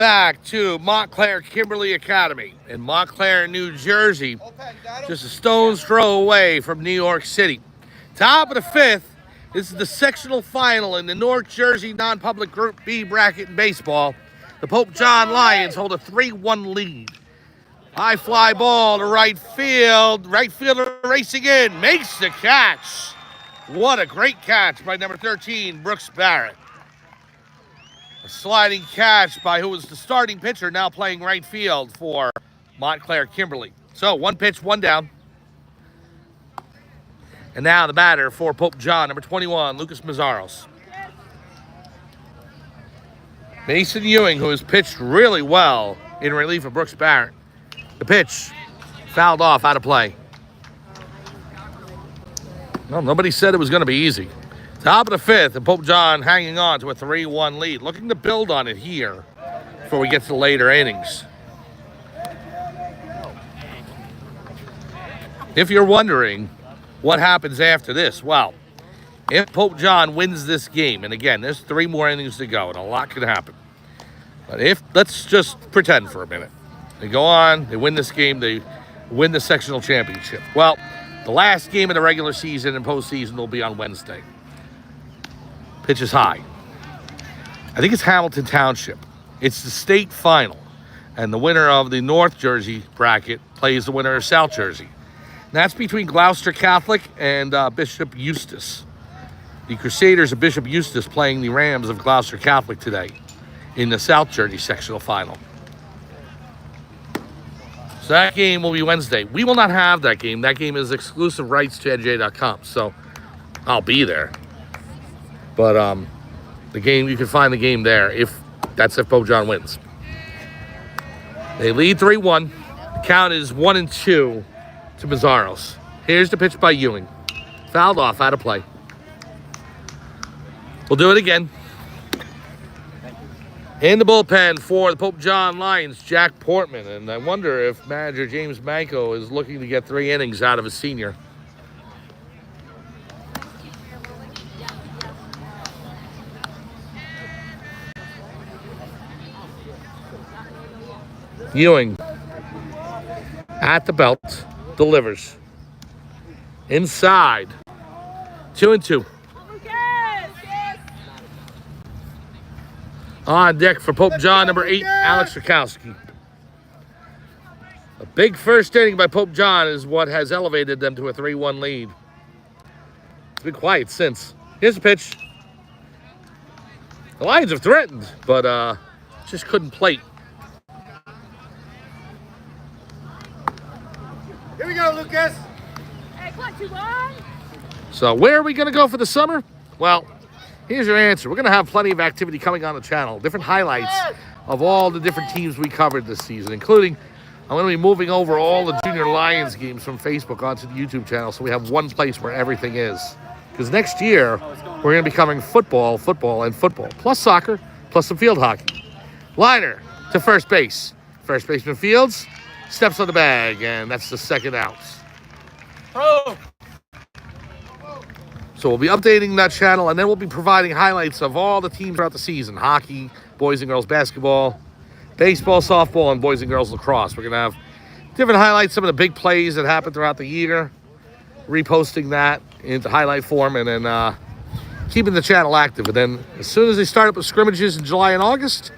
back to Montclair-Kimberley Academy in Montclair, New Jersey, just a stone's throw away from New York City. Top of the fifth, this is the sectional final in the North Jersey non-public Group B bracket in baseball. The Pope John Lions hold a 3-1 lead. High fly ball to right field. Right fielder racing in, makes the catch. What a great catch by number 13, Brooks Barrett. A sliding catch by who was the starting pitcher, now playing right field for Montclair-Kimberley. So one pitch, one down. And now the batter for Pope John, number 21, Lucas Mazzaros. Mason Ewing, who has pitched really well in relief of Brooks Barrett. The pitch fouled off, out of play. Well, nobody said it was going to be easy. Top of the fifth, and Pope John hanging on to a 3-1 lead. Looking to build on it here before we get to the later innings. If you're wondering what happens after this, well, if Pope John wins this game, and again, there's 3 more innings to go, and a lot could happen. But let's just pretend for a minute. They go on, they win this game, they win the sectional championship. Well, the last game of the regular season and postseason will be on Wednesday. Pitch is high. I think it's Hamilton Township. It's the state final. And the winner of the North Jersey bracket plays the winner of South Jersey. And that's between Gloucester Catholic and Bishop Eustace. The Crusaders of Bishop Eustace playing the Rams of Gloucester Catholic today in the South Jersey sectional final. So that game will be Wednesday. We will not have that game. That game is exclusive rights to NJ.com. So I'll be there. But the game, you can find the game there if Pope John wins. They lead 3-1. The count is 1-2 to Mazzaros. Here's the pitch by Ewing. Fouled off, out of play. We'll do it again. In the bullpen for the Pope John Lions, Jack Portman. And I wonder if manager James Manco is looking to get 3 innings out of his senior. Ewing at the belt, delivers. Inside, 2-2. On deck for Pope John, number 8, Alex Rakowski. A big first inning by Pope John is what has elevated them to a 3-1 lead. It's been quiet since. Here's the pitch. The Lions have threatened, but just couldn't plate. Here we go, Lucas. Hey, what you want? So where are we going to go for the summer? Well, here's your answer. We're going to have plenty of activity coming on the channel. Different highlights of all the different teams we covered this season, including I'm going to be moving over all the Junior Lions games from Facebook onto the YouTube channel so we have one place where everything is. Because next year, we're going to be covering football, and football, plus soccer, plus some field hockey. Liner to first base. First baseman Fields steps on the bag, and that's the second out. Oh. So we'll be updating that channel, and then we'll be providing highlights of all the teams throughout the season. Hockey, boys and girls basketball, baseball, softball, and boys and girls lacrosse. We're going to have different highlights, some of the big plays that happened throughout the year, reposting that into highlight form, and then keeping the channel active. And then as soon as they start up with scrimmages in July and August,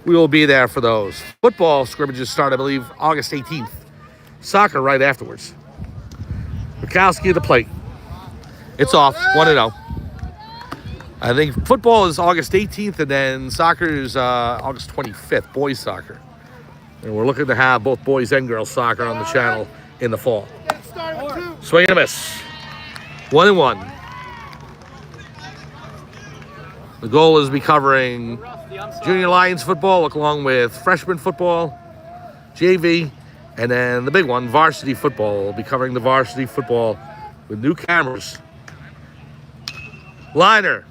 we will be there for those. Football scrimmages start, I believe, August 18th. Soccer right afterwards. Rakowski at the plate. It's off, 1-0. I think football is August 18th, and then soccer is August 25th, boys soccer. And we're looking to have both boys and girls soccer on the channel in the fall. Swing and a miss. 1-1. The goal is to be covering Junior Lions football along with freshman football, JV, and then the big one, varsity football. We'll be covering the varsity football with new cameras. Liner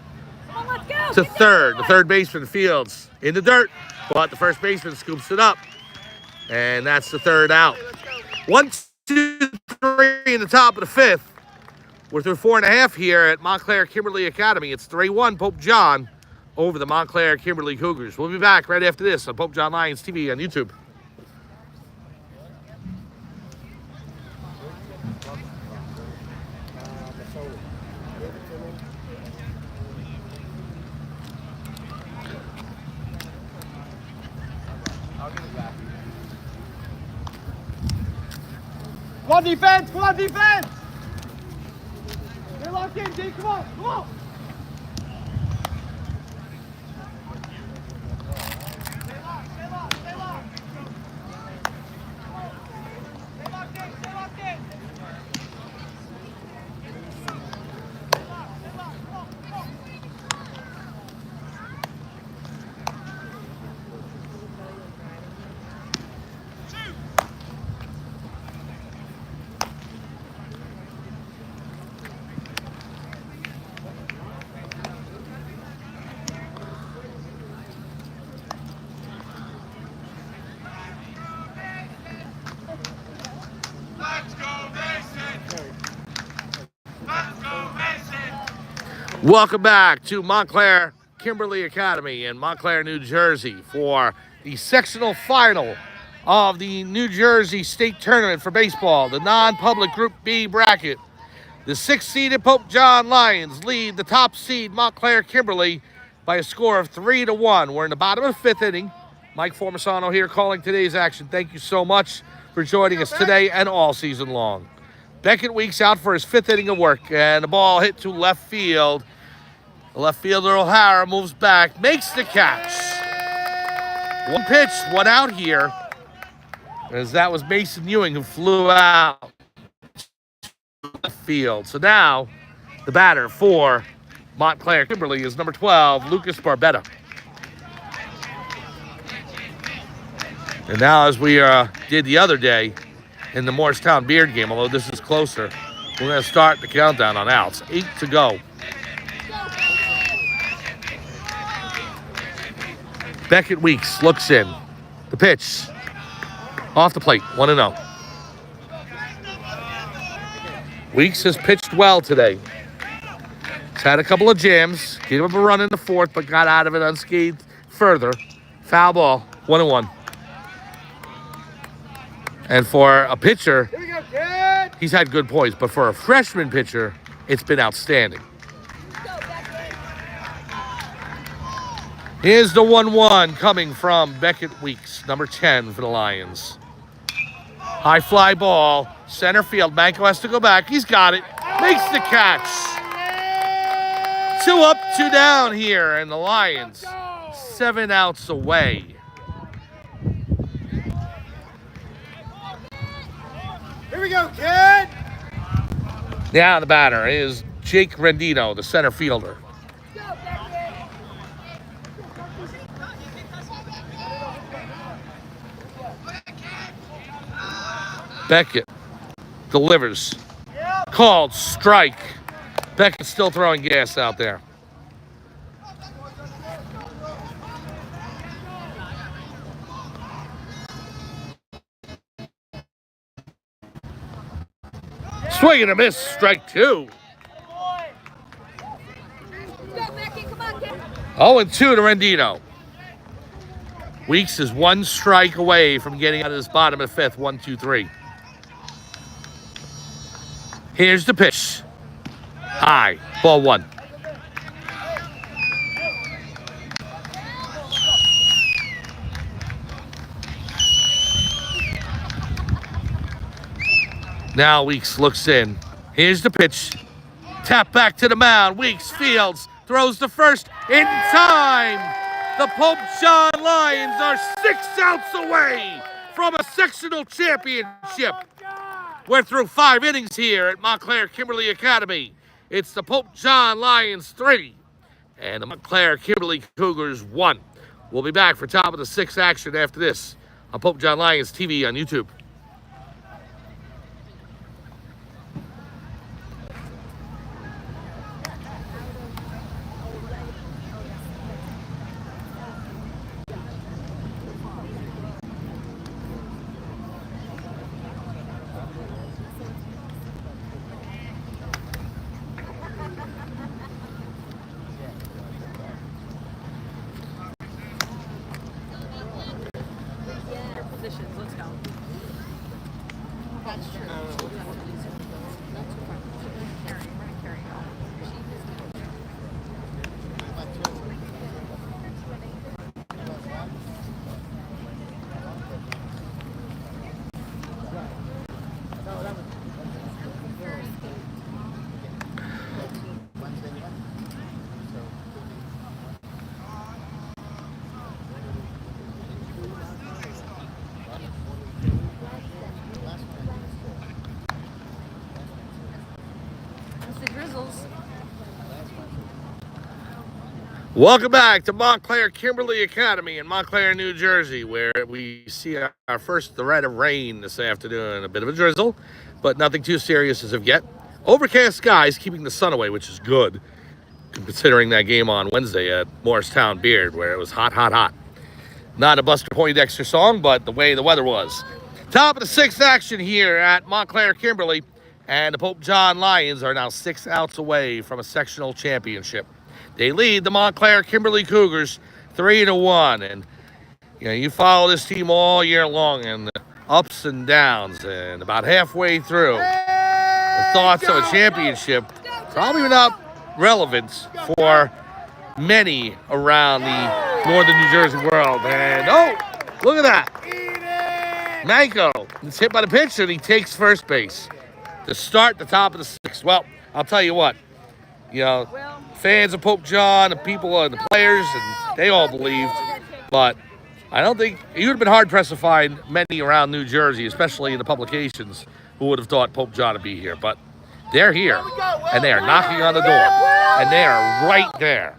to third. The third baseman Fields in the dirt, but the first baseman scoops it up. And that's the third out. 1, 2, 3 in the top of the fifth. We're through 4.5 here at Montclair-Kimberley Academy. It's 3-1 Pope John over the Montclair-Kimberley Cougars. We'll be back right after this on Pope John Lions TV on YouTube. Come on, defense! Come on, defense! Get locked in, D. Come on, come on! Stay locked, stay locked, stay locked! Stay locked in, stay locked in! Stay locked, stay locked, come on, come on! Welcome back to Montclair-Kimberley Academy in Montclair, New Jersey for the sectional final of the New Jersey State Tournament for baseball, the non-public Group B bracket. The 6th-seeded Pope John Lions lead the top seed Montclair-Kimberley by a score of 3-1. We're in the bottom of the 5th inning. Mike Formisano here calling today's action. Thank you so much for joining us today and all season long. Beckett Weeks out for his 5th inning of work, and the ball hit to left field. The left fielder O'Hara moves back, makes the catch. One pitch, one out here, as that was Mason Ewing who flew out left field. So now the batter for Montclair-Kimberley is number 12, Lucas Barbetta. And now, as we did the other day in the Morristown Beard game, although this is closer, we're going to start the countdown on outs. 8 to go. Beckett Weeks looks in. The pitch. Off the plate, 1-0. Weeks has pitched well today. He's had a couple of jams. Gave up a run in the 4th, but got out of it unscathed further. Foul ball, 1-1. And for a pitcher, he's had good poise, but for a freshman pitcher, it's been outstanding. Here's the 1-1 coming from Beckett Weeks, number 10 for the Lions. High fly ball, center field. Manco has to go back. He's got it. Makes the catch. 2 up, 2 down here, and the Lions 7 outs away. Here we go, kid! Now the batter is Jake Rendino, the center fielder. Beckett delivers. Called strike. Beckett's still throwing gas out there. Swing and a miss, strike 2. 0-2 to Rendino. Weeks is 1 strike away from getting out of this bottom of the 5th. 1-2-3. Here's the pitch. High, ball 1. Now Weeks looks in. Here's the pitch. Tap back to the mound. Weeks fields, throws the first in time. The Pope John Lions are 6 outs away from a sectional championship. We're through 5 innings here at Montclair-Kimberley Academy. It's the Pope John Lions 3 and the Montclair-Kimberley Cougars 1. We'll be back for top of the 6th action after this on Pope John Lions TV on YouTube. positions. Let's go. That's true. Welcome back to Montclair-Kimberley Academy in Montclair, New Jersey, where we see our first threat of rain this afternoon. A bit of a drizzle, but nothing too serious as of yet. Overcast skies keeping the sun away, which is good, considering that game on Wednesday at Morristown Beard, where it was hot, hot, hot. Not a Buster Poindexter song, but the way the weather was. Top of the sixth action here at Montclair-Kimberley, and the Pope John Lions are now 6 outs away from a sectional championship. They lead the Montclair-Kimberley Cougars 3-1, and you follow this team all year long and the ups and downs, and about halfway through, the thoughts of a championship probably not relevant for many around the northern New Jersey world. And oh, look at that! Manko is hit by the pitch, and he takes first base to start the top of the sixth. Well, I'll tell you what, fans of Pope John, the people and the players, and they all believed. But I don't think you would have been hard-pressed to find many around New Jersey, especially in the publications, who would have thought Pope John would be here. But they're here, and they are knocking on the door, and they are right there.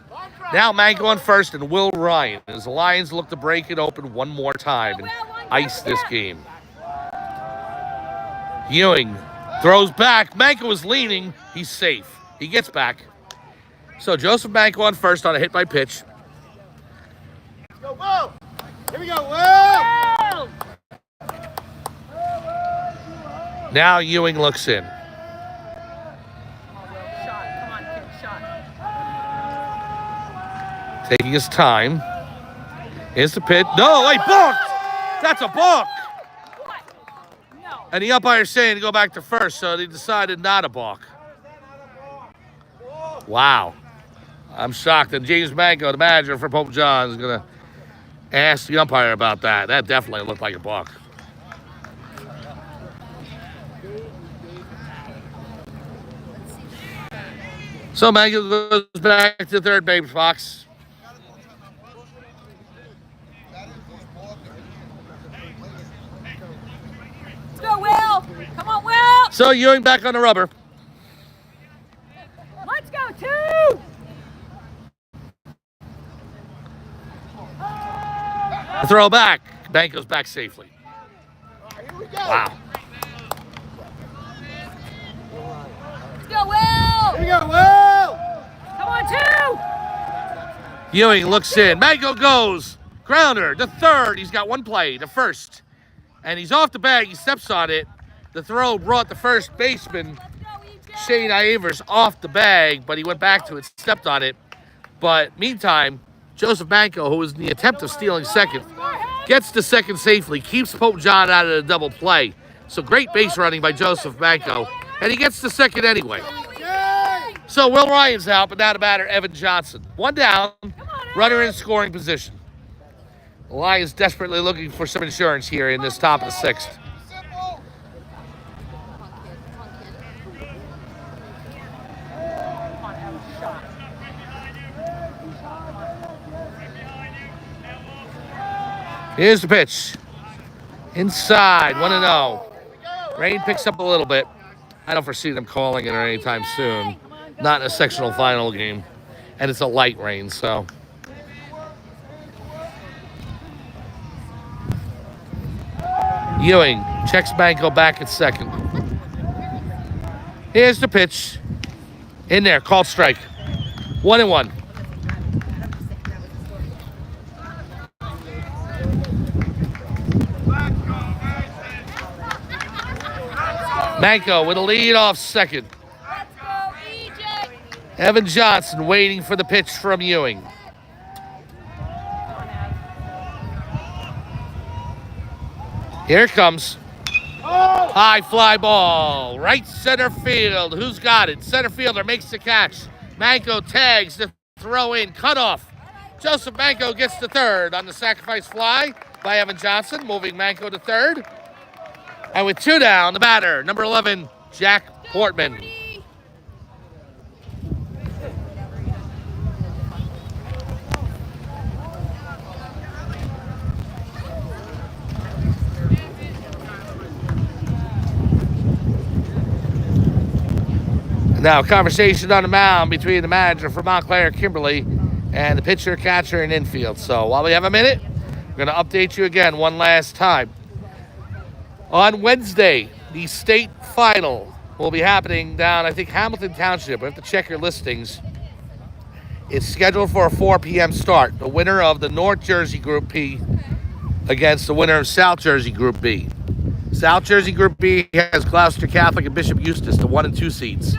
Now Manko on first, and Will Ryan, as the Lions look to break it open one more time and ice this game. Ewing throws back. Manko is leaning. He's safe. He gets back. So Joseph Manko on first on a hit by pitch. Let's go, Will! Here we go, Will! Now Ewing looks in. Taking his time. Here's the pitch. No, he balked! That's a balk! And the umpire's saying to go back to first, so they decided not a balk. Wow. I'm shocked that James Manko, the manager for Pope John, is going to ask the umpire about that. That definitely looked like a balk. So Manko goes back to the third base box. Let's go, Will! Come on, Will! So Ewing back on the rubber. Let's go, two! Throw back. Manko's back safely. Here we go. Wow. Let's go, Will! Here we go, Will! Come on, two! Ewing looks in. Manko goes. Grounder to third. He's got one play to first. And he's off the bag. He steps on it. The throw brought the first baseman, Shane Ivers, off the bag, but he went back to it, stepped on it. But meantime, Joseph Manko, who was in the attempt of stealing second, gets to second safely, keeps Pope John out of the double play. So great base running by Joseph Manko, and he gets to second anyway. So Will Ryan's out, but now the batter, Evan Johnson. One down, runner in scoring position. The Lions desperately looking for some insurance here in this top of the sixth. Here's the pitch. Inside, 1-0. Rain picks up a little bit. I don't foresee them calling it anytime soon. Not in a sectional final game. And it's a light rain, so. Ewing checks Manko back at second. Here's the pitch. In there, called strike. 1-1. Manko with a lead off second. Let's go, EJ! Evan Johnson waiting for the pitch from Ewing. Here it comes. High fly ball. Right center field. Who's got it? Center fielder makes the catch. Manco tags the throw in. Cut off. Joseph Manco gets to third on the sacrifice fly by Evan Johnson, moving Manco to third. And with 2 down, the batter, number 11, Jack Portman. Now, conversation on the mound between the manager for Montclair-Kimberley and the pitcher, catcher, and infield. So while we have a minute, we're going to update you again one last time. On Wednesday, the state final will be happening down, I think, Hamilton Township. We have to check your listings. It's scheduled for a 4 p.m. start. The winner of the North Jersey Group P against the winner of South Jersey Group B. South Jersey Group B has Gloucester Catholic and Bishop Eustace, the 1 and 2 seeds.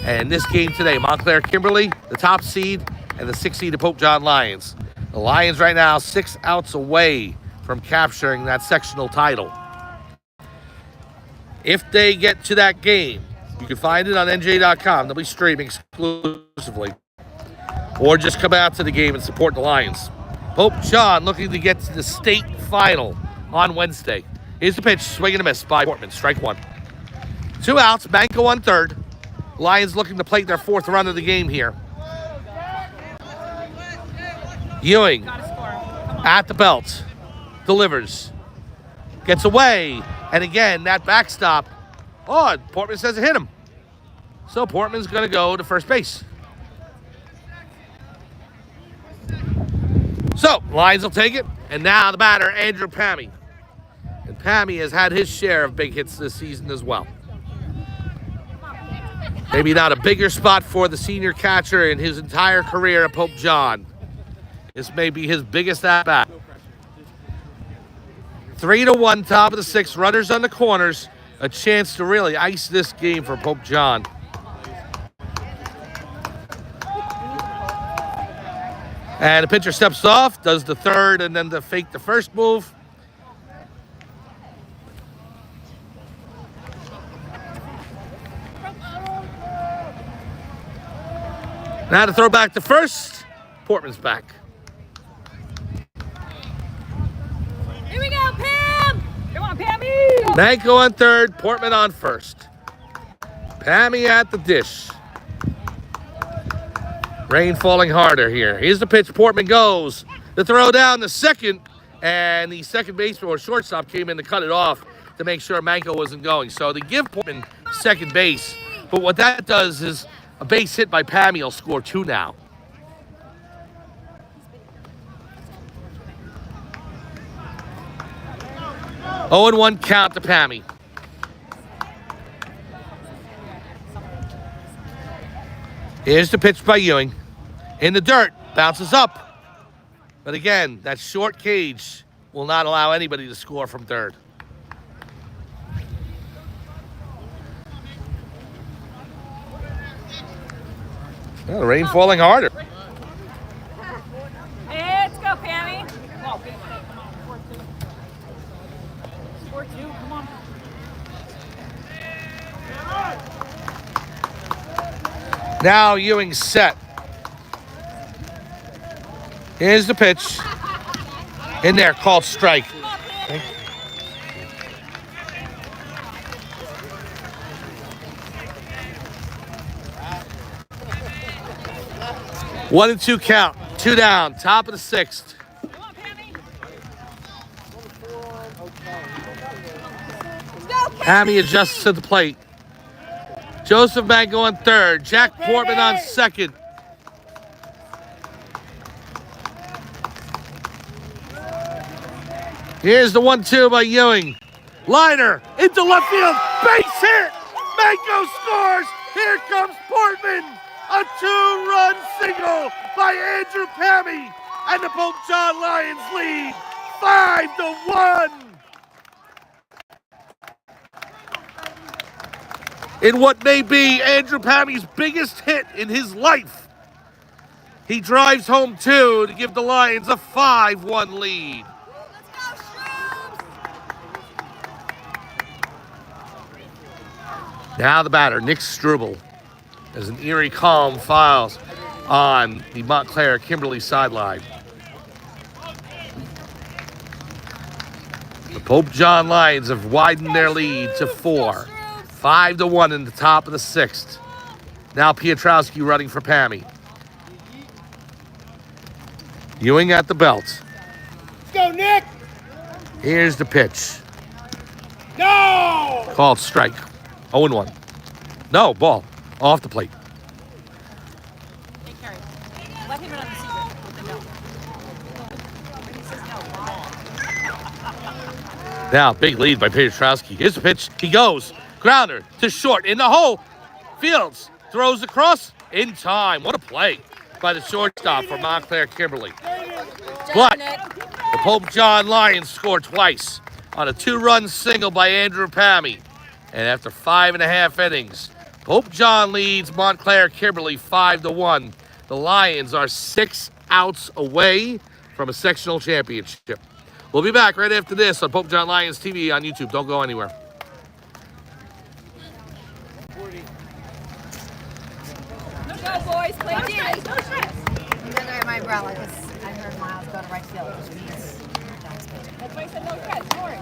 And this game today, Montclair-Kimberley, the top seed, and the 6th seed, the Pope John Lions. The Lions right now 6 outs away from capturing that sectional title. If they get to that game, you can find it on NJ.com. They'll be streaming exclusively. Or just come out to the game and support the Lions. Pope John looking to get to the state final on Wednesday. Here's the pitch, swing and a miss by Portman, strike 1. 2 outs, Manco on third. Lions looking to plate their 4th run of the game here. Ewing at the belt, delivers, gets away, and again, that backstop. Oh, Portman says it hit him. So Portman's going to go to first base. So, Lions will take it, and now the batter, Andrew Pammy. And Pammy has had his share of big hits this season as well. Maybe not a bigger spot for the senior catcher in his entire career at Pope John. This may be his biggest at-bat. 3-1, top of the 6th, runners on the corners. A chance to really ice this game for Pope John. And the pitcher steps off, does the third, and then fake the first move. Now to throw back to first. Portman's back. Here we go, Pam! Come on, Pammy! Manco on third, Portman on first. Pammy at the dish. Rain falling harder here. Here's the pitch. Portman goes. The throw down the second, and the second baseman or shortstop came in to cut it off to make sure Manco wasn't going. So they give Portman second base, but what that does is a base hit by Pammy will score 2 now. Oh, 0-1 count to Pammy. Here's the pitch by Ewing. In the dirt, bounces up. But again, that short cage will not allow anybody to score from third. Well, the rain falling harder. Let's go, Pammy. Come on, Pammy. Score 2, come on. Now Ewing's set. Here's the pitch. In there, called strike. Okay. 1-2 count. 2 down. Top of the 6th. Come on, Pammy. Pammy adjusts to the plate. Joseph Manco on third. Jack Portman on second. Here's the 1-2 by Ewing. Liner into left field. Base hit. Manco scores. Here comes Portman. A 2-run single by Andrew Pammy. And the Pope John Lions lead 5-1. In what may be Andrew Pammy's biggest hit in his life. He drives home 2 to give the Lions a 5-1 lead. Now the batter, Nick Struble, as an eerie calm files on the Montclair-Kimberley sideline. The Pope John Lions have widened their lead to 4. 5-1 in the top of the 6th. Now Piotrowski running for Pammy. Ewing at the belt. Let's go, Nick! Here's the pitch. No! Called strike. 0-1. No, ball. Off the plate. Hey, Carrie. Let him in on the secret with the no. When he says no, Now, big lead by Piotrowski. Here's the pitch. He goes. Grounder to short in the hole. Fields throws across in time. What a play by the shortstop for Montclair-Kimberley. But the Pope John Lions score twice on a 2-run single by Andrew Pammy. And after 5.5 innings, Pope John leads Montclair-Kimberley 5-1. The Lions are 6 outs away from a sectional championship. We'll be back right after this on Pope John Lions TV on YouTube. Don't go anywhere. no go, boys. Play defense. No stress. I'm gonna wear my umbrella because I heard Miles go to right field, which means John's pitching. That's why I said no stress. Don't worry.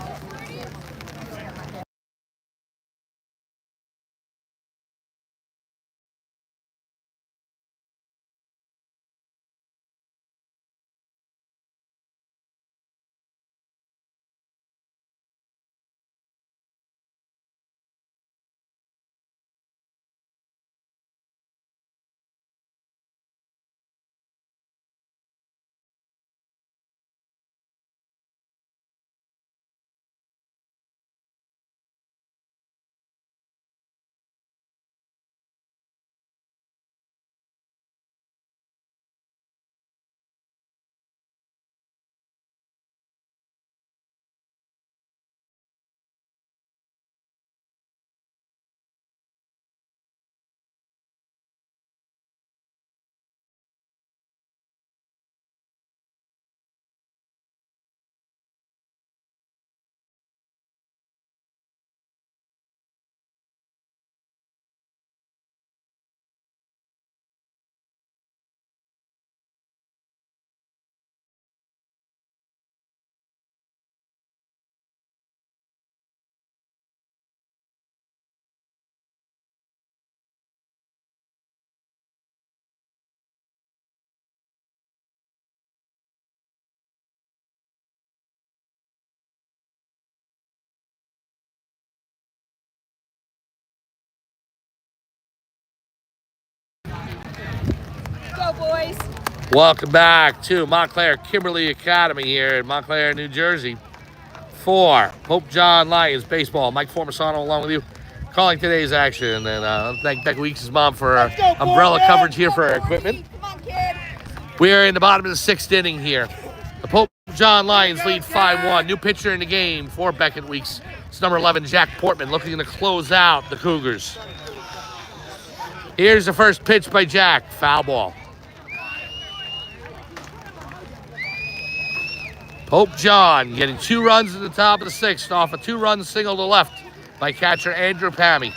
Go, boys. Welcome back to Montclair-Kimberley Academy here in Montclair, New Jersey. For Pope John Lions baseball, Mike Formasano along with you, calling today's action. And thank Becky Weeks' mom for umbrella coverage here for our equipment. Come on, kid. We are in the bottom of the 6th inning here. The Pope John Lions lead 5-1. New pitcher in the game for Beckett Weeks. It's number 11, Jack Portman, looking to close out the Cougars. Here's the first pitch by Jack. Foul ball. Pope John getting 2 runs at the top of the 6th off a 2-run single to left by catcher Andrew Pammy.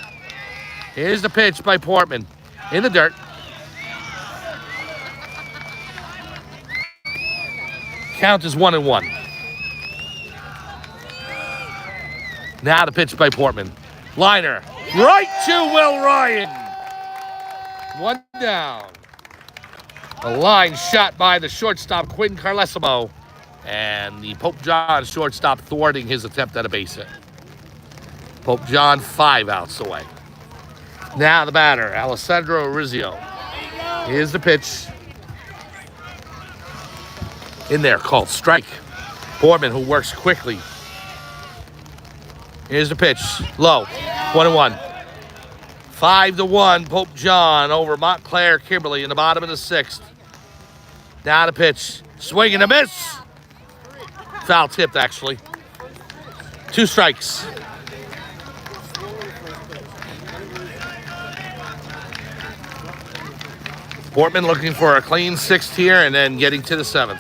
Here's the pitch by Portman in the dirt. Count is 1-1. Now the pitch by Portman. Liner right to Will Ryan. 1 down. A line shot by the shortstop Quinn Carlesimo. And the Pope John shortstop thwarting his attempt at a base hit. Pope John 5 outs away. Now the batter, Alessandro Rizio. Here's the pitch. In there, called strike. Portman, who works quickly. Here's the pitch. Low. 1-1. 5-1, Pope John over Montclair-Kimberley in the bottom of the 6th. Now the pitch. Swing and a miss. Foul tipped, actually. 2 strikes. Portman looking for a clean 6th here and then getting to the 7th.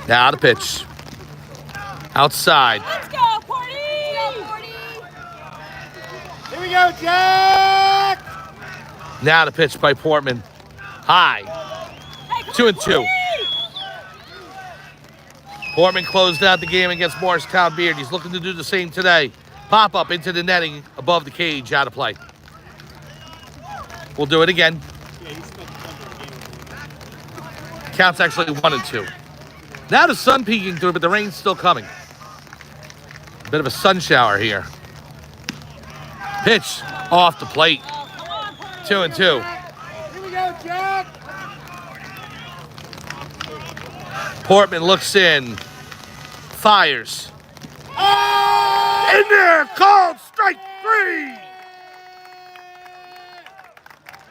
Now the pitch. Outside. Let's go, Porty! Here we go, Jack! Now the pitch by Portman. High. Hey, come 2 on, and 2. Porty! Portman closed out the game against Morristown Beard. He's looking to do the same today. Pop up into the netting above the cage, out of play. We'll do it again. Counts actually 1 and 2. Now the sun peeking through, but the rain's still coming. Bit of a sun shower here. Pitch off the plate. Oh, come on, Porty! 2 and 2. Here we go, Jack! Portman looks in. Fires. Oh! In there, called strike 3.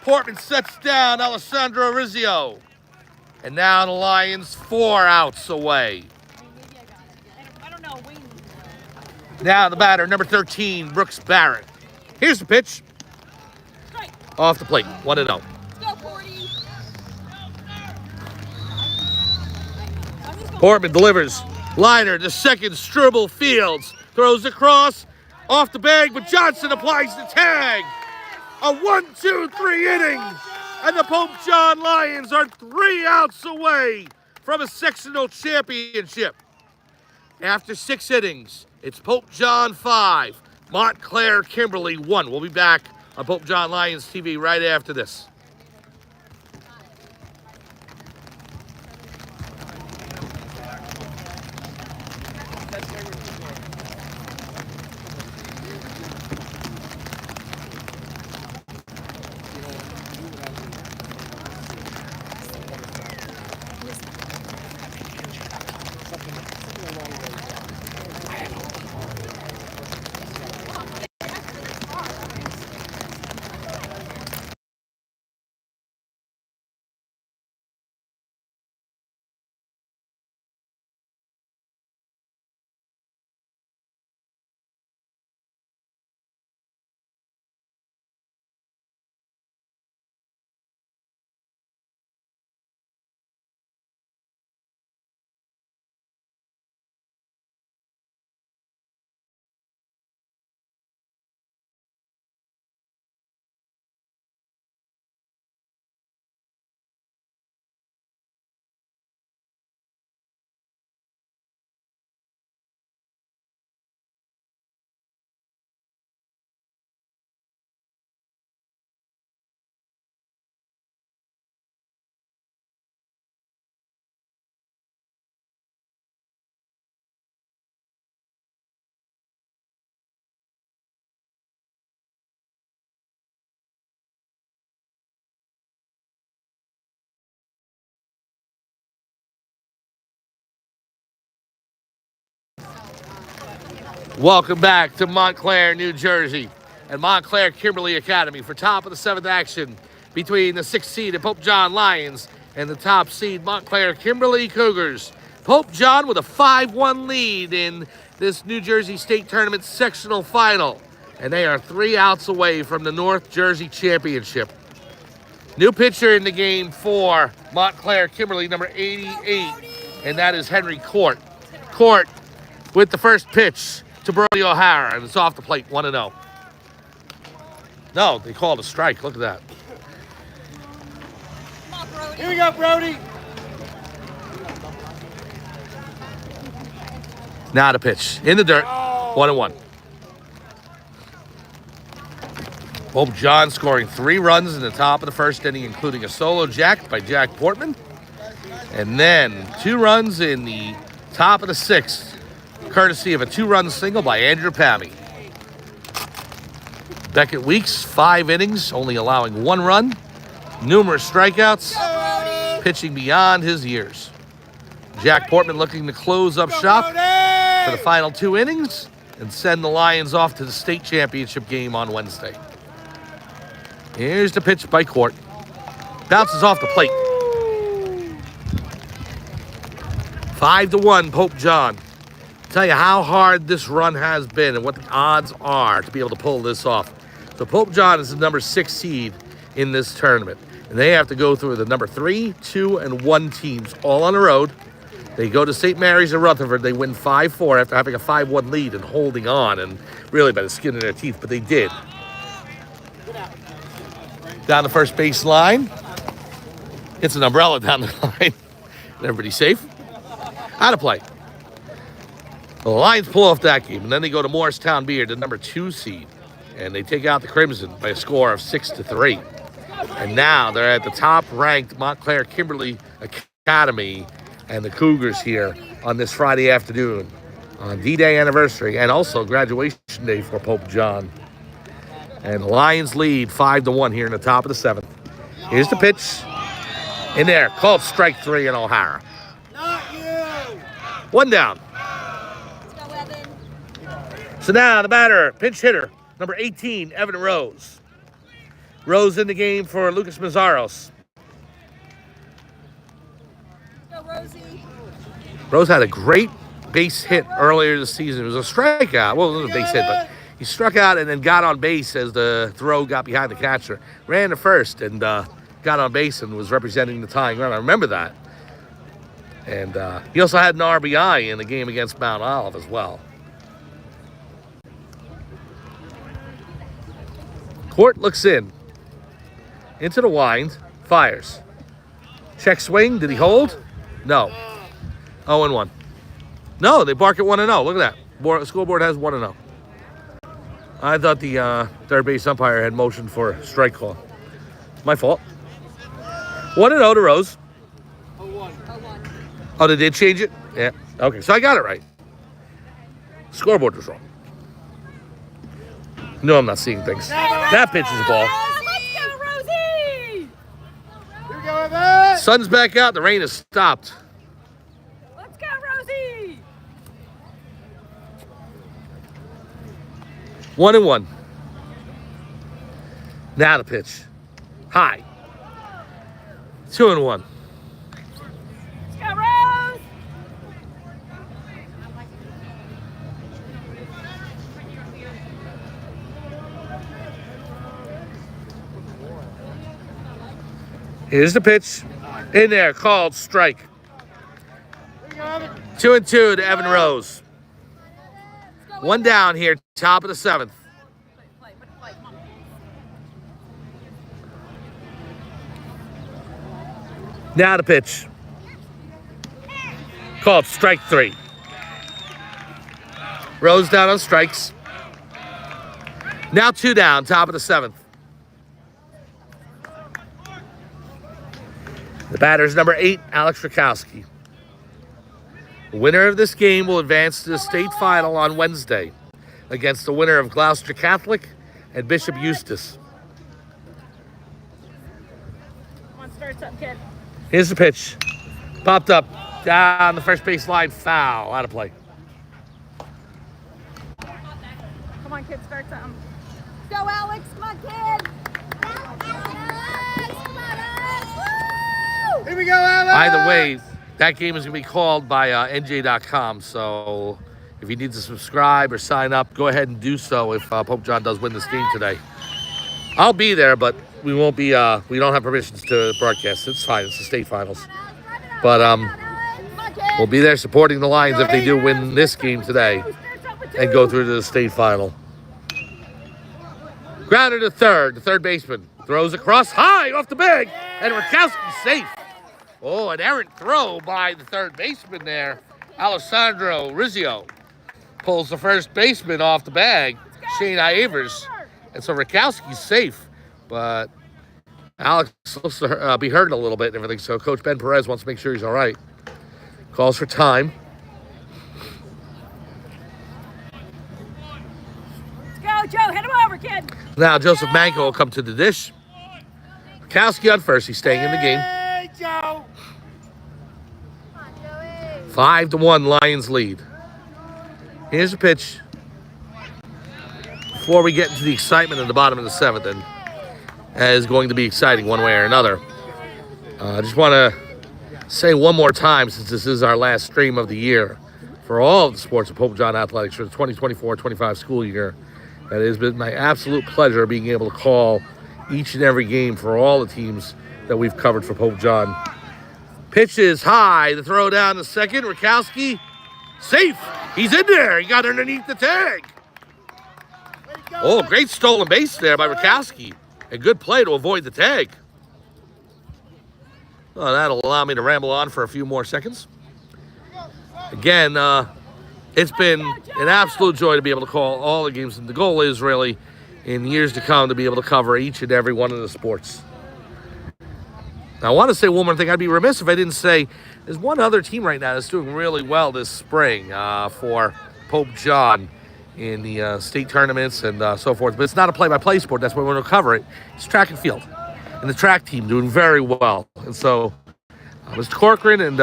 Portman sets down Alessandro Rizzio. And now the Lions 4 outs away. I don't know, Wayne. Now the batter, number 13, Brooks Barrett. Here's the pitch. Strike. Off the plate, 1-0. Let's go, Porty! Portman delivers. Liner to second, Struble Fields. Throws across, off the bag, but Johnson applies the tag. A 1-2-3 innings. And the Pope John Lions are 3 outs away from a sectional championship. After 6 innings, it's Pope John 5, Montclair-Kimberley 1. We'll be back on Pope John Lions TV right after this. Welcome back to Montclair, New Jersey, and Montclair-Kimberley Academy for top of the 7th action between the 6th seed and Pope John Lions and the top seed Montclair-Kimberley Cougars. Pope John with a 5-1 lead in this New Jersey State Tournament sectional final, and they are 3 outs away from the North Jersey Championship. New pitcher in the game for Montclair-Kimberley, number 88, and that is Henry Court. Court with the first pitch to Brody O'Hara, and it's off the plate, 1-0. No, they called a strike. Look at that. Come on, Brody. Here we go, Brody! Now the pitch. In the dirt, 1-1. Pope John scoring 3 runs in the top of the first inning, including a solo jack by Jack Portman. And then 2 runs in the top of the 6th, courtesy of a 2-run single by Andrew Pammy. Beckett Weeks, 5 innings, only allowing 1 run, numerous strikeouts, pitching beyond his years. Jack Portman looking to close up shop for the final 2 innings and send the Lions off to the state championship game on Wednesday. Here's the pitch by Court. Bounces off the plate. 5-1, Pope John. Tell you how hard this run has been and what the odds are to be able to pull this off. So Pope John is the number 6 seed in this tournament. And they have to go through the number 3, 2, and 1 teams all on the road. They go to St. Mary's in Rutherford. They win 5-4 after having a 5-1 lead and holding on, and really by the skin of their teeth, but they did. Down the first base line. It's an umbrella down the line. Everybody's safe. Out of play. The Lions pull off that game, and then they go to Morristown Beer, the number 2 seed, and they take out the Crimson by a score of 6-3. And now they're at the top-ranked Montclair-Kimberley Academy, and the Cougars here on this Friday afternoon on D-Day anniversary and also graduation day for Pope John. And the Lions lead 5-1 here in the top of the 7th. Here's the pitch. In there, called strike 3 in O'Hara. Not you! 1 down. Let's go, Evan. So now the batter, pinch hitter, number 18, Evan Rose. Rose in the game for Lucas Mazzaros. Go, Rosie. Rose had a great base hit earlier this season. It was a strikeout. Well, it wasn't a base hit, but he struck out and then got on base as the throw got behind the catcher. Ran to first and got on base and was representing the tying run. I remember that. And he also had an RBI in the game against Mount Olive as well. Court looks in. Into the wind. Fires. Check swing. Did he hold? No. 0-1. No, they bark at 1-0. Look at that. Scoreboard has 1-0. I thought the third base umpire had motioned for a strike call. My fault. 1-0 to Rose. 0-1. Oh, they did change it? Yeah. Okay, so I got it right. Scoreboard was wrong. No, I'm not seeing things. That pitch is a ball. Let's go, Rosie. Here we go, Evan! Sun's back out. The rain has stopped. Let's go, Rosie. 1-1. Now the pitch. High. 2-1. Let's go, Rose. Here's the pitch. In there, called strike. Here we go, Evan! 2-2 to Evan Rose. 1 down here, top of the 7th. Play. Come on. Now the pitch. Called strike 3. Rose down on strikes. Now 2 down, top of the 7th. The batter's number 8, Alex Rakowski. The winner of this game will advance to the state final on Wednesday against the winner of Gloucester Catholic and Bishop Eustace. Come on, start something, kid. Here's the pitch. Popped up down the first base line, foul, out of play. Come on, kid, start something. Go, Alex. Come on, kid. Alex. Come on, Alex. Woo! Here we go, Evan! Either way, that game is going to be called by NJ.com, so if you need to subscribe or sign up, go ahead and do so if Pope John does win this game today. I'll be there, but we won't be, we don't have permissions to broadcast. It's fine, it's the state finals. But we'll be there supporting the Lions if they do win this game today and go through to the state final. Grounder to third, the third baseman throws across high off the bag, and Rakowski's safe. Oh, an errant throw by the third baseman there. Alessandro Rizzio pulls the first baseman off the bag, Shane Ivers. And so Rakowski's safe, but Alex looks to be hurting a little bit and everything. So Coach Ben Perez wants to make sure he's all right. Calls for time. Let's go, Joe. Hit him over, kid. Now Joseph Manco will come to the dish. Rakowski on first. He's staying in the game. Hey, Joe! 5-1 Lions lead. Here's the pitch. Before we get into the excitement at the bottom of the 7th, and is going to be exciting one way or another. I just want to say one more time, since this is our last stream of the year, for all of the sports of Pope John Athletics for the 2024-25 school year, that it has been my absolute pleasure being able to call each and every game for all the teams that we've covered for Pope John. Pitch is high. The throw down to second. Rakowski, safe. He's in there. He got underneath the tag. Oh, great stolen base there by Rakowski. A good play to avoid the tag. Well, that'll allow me to ramble on for a few more seconds. Again, it's been an absolute joy to be able to call all the games. And the goal is really, in years to come, to be able to cover each and every one of the sports. Now, I want to say one more thing. I'd be remiss if I didn't say there's one other team right now that's doing really well this spring for Pope John in the state tournaments and so forth. But it's not a play-by-play sport. That's why we're going to cover it. It's track and field. And the track team doing very well. And so Mr. Corcoran and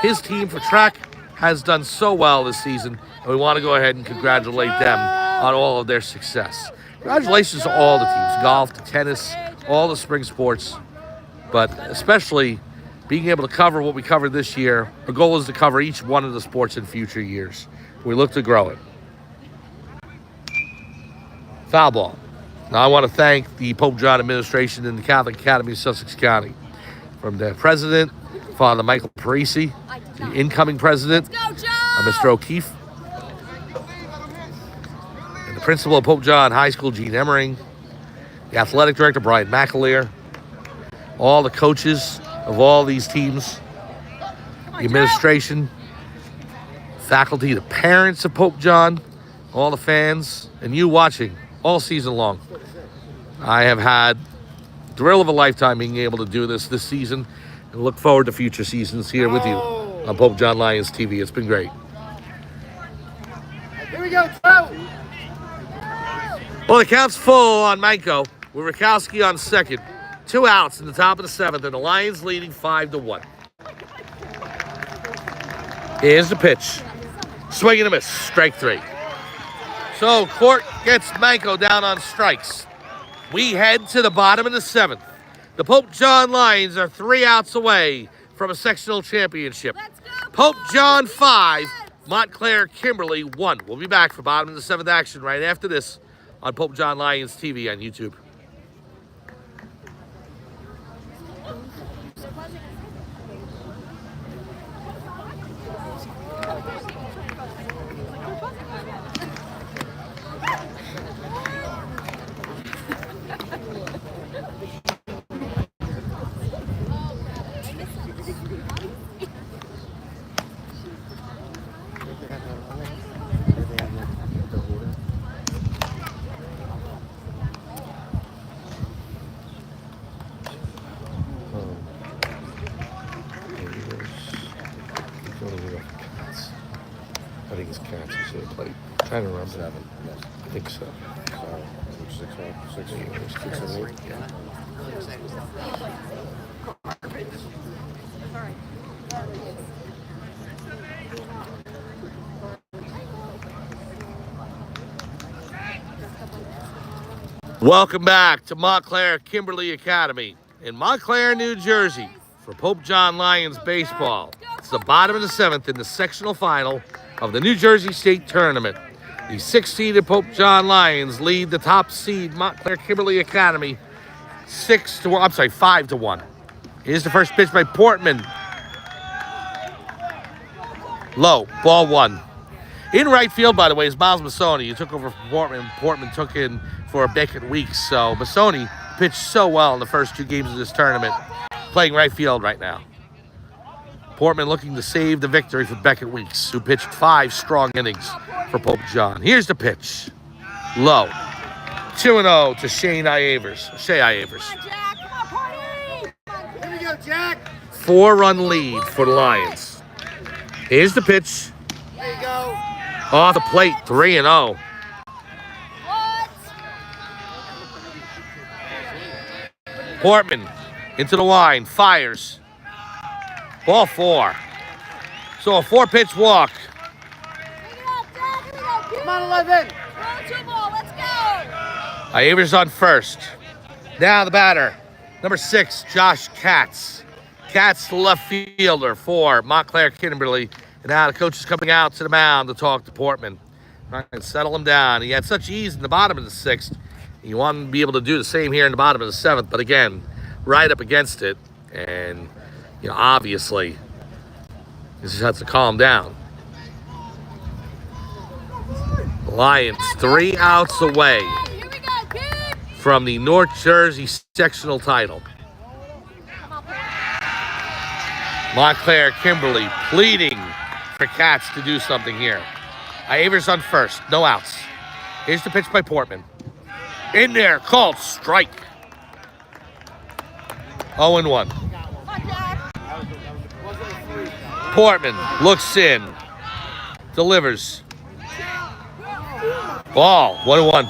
his team for track has done so well this season. And we want to go ahead and congratulate them on all of their success. Congratulations to all the teams, golf, to tennis, all the spring sports. But especially being able to cover what we covered this year. Our goal is to cover each one of the sports in future years. We look to grow it. Foul ball. Now I want to thank the Pope John administration and the Catholic Academy of Sussex County. From the president, Father Michael Parisi, the incoming president, Mr. O'Keefe, and the principal of Pope John High School, Gene Emmering, the athletic director, Brian McAleer, all the coaches of all these teams, the administration, faculty, the parents of Pope John, all the fans, and you watching all season long. I have had the thrill of a lifetime being able to do this season and look forward to future seasons here with you on Pope John Lions TV. It's been great. Here we go, Joe. Well, the count's full on Manco with Rakowski on second. 2 outs in the top of the seventh, and the Lions leading 5-1. Here's the pitch. Swing and a miss. Strike 3. So Court gets Manco down on strikes. We head to the bottom of the seventh. The Pope John Lions are 3 outs away from a sectional championship. Pope John 5, Montclair-Kimberley 1. We'll be back for bottom of the seventh action right after this on Pope John Lions TV on YouTube. I think it's Cats. He should have played. I'm trying to remember. 7, yes. I think so. 6, 7, 8. Yeah. Welcome back to Montclair-Kimberley Academy in Montclair, New Jersey for Pope John Lions baseball. It's the bottom of the seventh in the sectional final of the New Jersey State Tournament. The 6-seeded Pope John Lions lead the top seed Montclair-Kimberley Academy 5-1. Here's the first pitch by Portman. Low, ball 1. In right field, by the way, is Miles Masoni. He took over from Portman. Portman took in for Beckett Weeks. So Masoni pitched so well in the first 2 games of this tournament, playing right field right now. Portman looking to save the victory for Beckett Weeks, who pitched 5 strong innings for Pope John. Here's the pitch. Low. 2-0 to Shea Ivers. Here we go, Jack. 4-run lead for the Lions. Here's the pitch. There you go. Off the plate, 3-0. Portman into the line, fires. Ball 4. So a 4-pitch walk. Come on, 11. Let's go. Ivers on first. Now the batter, number 6, Josh Katz. Katz, the left fielder for Montclair-Kimberley. And now the coach is coming out to the mound to talk to Portman. Trying to settle him down. He had such ease in the bottom of the 6th. You want him to be able to do the same here in the bottom of the 7th. But again, right up against it. And obviously, this just has to calm down. Lions 3 outs away from the North Jersey sectional title. Montclair-Kimberley pleading for Cats to do something here. Avers on first, no outs. Here's the pitch by Portman. In there, called strike. 0-1. Portman looks in, delivers. Ball, 1-1.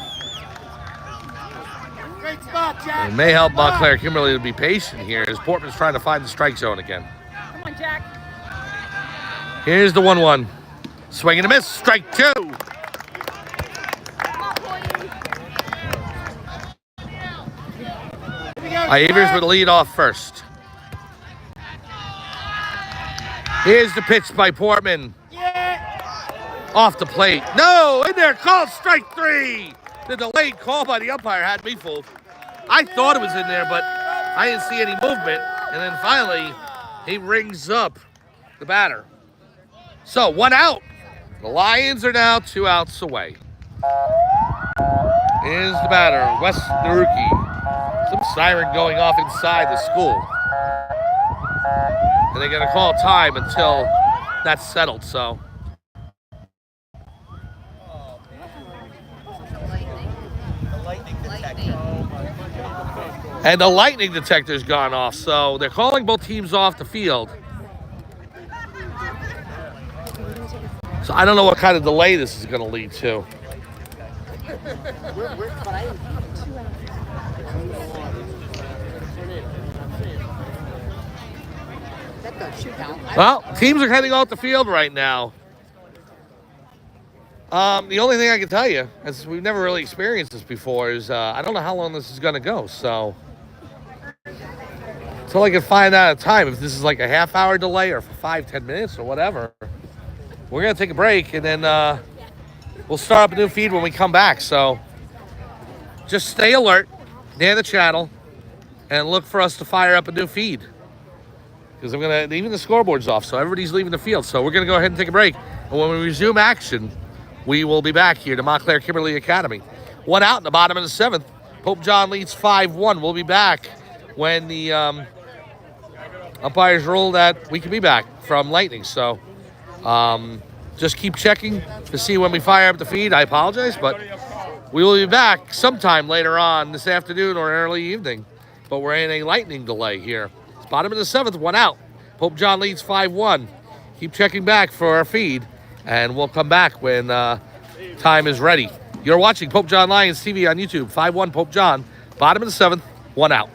Great spot, Jack. It may help Montclair-Kimberley to be patient here as Portman's trying to find the strike zone again. Come on, Jack. Here's the 1-1. Swing and a miss, strike 2. Avers would lead off first. Here's the pitch by Portman. Off the plate. No, in there, called strike 3. The delayed call by the umpire had me fooled. I thought it was in there, but I didn't see any movement. And then finally, he rings up the batter. So, 1 out. The Lions are now 2 outs away. Is the batter, Wes Naruki. Some siren going off inside the school. And they're going to call time until that's settled, so. And the lightning detector's gone off, so they're calling both teams off the field. So I don't know what kind of delay this is going to lead to. Well, teams are heading off the field right now. The only thing I can tell you, as we've never really experienced this before, is I don't know how long this is going to go. So until I can find out a time, if this is like a half-hour delay or for 5-10 minutes or whatever, we're going to take a break, and then we'll start up a new feed when we come back. So just stay alert, near the channel, and look for us to fire up a new feed. Because even the scoreboard's off, so everybody's leaving the field. So we're going to go ahead and take a break. And when we resume action, we will be back here to Montclair-Kimberley Academy. 1 out in the bottom of the 7th. Pope John leads 5-1. We'll be back when the umpires rule that we can be back from Lightning. So just keep checking to see when we fire up the feed. I apologize, but we will be back sometime later on this afternoon or early evening. But we're in a lightning delay here. It's bottom of the 7th, 1 out. Pope John leads 5-1. Keep checking back for our feed, and we'll come back when time is ready. You're watching Pope John Lions TV on YouTube. 5-1 Pope John, bottom of the 7th, 1 out.